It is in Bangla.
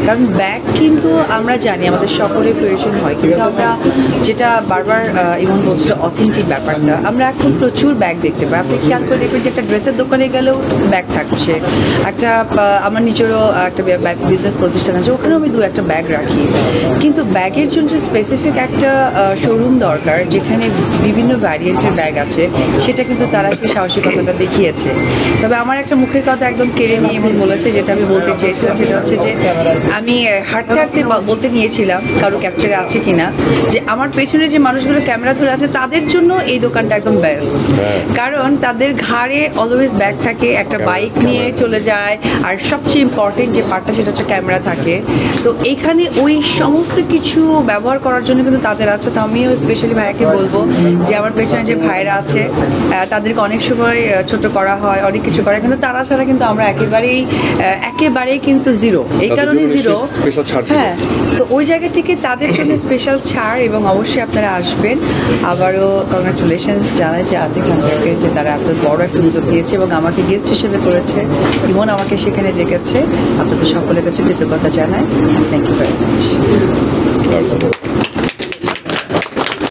কারণ ব্যাগ কিন্তু আমরা জানি আমাদের সকলের প্রয়োজন হয়, কিন্তু আমরা যেটা বারবার ইমন বলছিল অথেন্টিক ব্যাপারটা, আমরা এখন প্রচুর ব্যাগ দেখতে পাই। আপনি খেয়াল করে দেখবেন যে একটা ড্রেসের দোকানে গেলেও ব্যাগ থাকছে, একটা আমার নিজেরও একটা ব্যাগ বিজনেস প্রতিষ্ঠান আছে, ওখানেও আমি একটা ব্যাগ রাখি। কিন্তু ব্যাগের জন্য স্পেসিফিক একটা শোরুম দরকার যেখানে বিভিন্ন ভ্যারিয়েন্টের ব্যাগ আছে, সেটা কিন্তু তারা সেই সাহসিকতাটা দেখিয়েছে। তবে আমার একটা মুখের কথা একদম কেড়ে নিয়ে এমন বলেছে, যেটা আমি বলতে চেয়েছিলাম সেটা হচ্ছে যে আমি হাঁটতে হাঁটতে বলতে নিয়েছিলাম, কারো ক্যাপচারে আছে কিনা, যে আমার পেছনে যে মানুষগুলো ক্যামেরা ধরে আছে তাদের জন্য এই দোকানটা একদম বেস্ট। কারণ তাদের ঘাড়ে অলওয়েজ ব্যাগ থাকে, একটা বাইক নিয়ে চলে যায়, আর সবচেয়ে ইম্পর্টেন্ট যে পার্টটা সেটা হচ্ছে ক্যামেরা থাকে। তো এখানে ওই সমস্ত কিছু ব্যবহার করার জন্য কিন্তু তাদের আছে। তো আমিও স্পেশালি ভাইয়াকে বলবো যে আমার পেছনে যে ভাইরা আছে তাদেরকে অনেক সময় ছোট করা হয়, অনেক কিছু করা, কিন্তু তারা ছাড়া কিন্তু আমরা একেবারেই কিন্তু জিরো। এই কারণে জিরো। হ্যাঁ, তো ওই জায়গা থেকে তাদের জন্য স্পেশাল ছাড়, এবং অবশ্যই আপনারা আসবেন। আবারও কংগ্রাচুলেশনস জানাই যে আতিক হামজাকে, যে তারা এত বড় একটা উদ্যোগ নিয়েছে এবং আমাকে গেস্ট হিসেবে করেছে, ইমন আমাকে সেখানে ডেকেছে। আপনাদের সকলের কাছে কৃতজ্ঞতা জানাই। Thank you very much.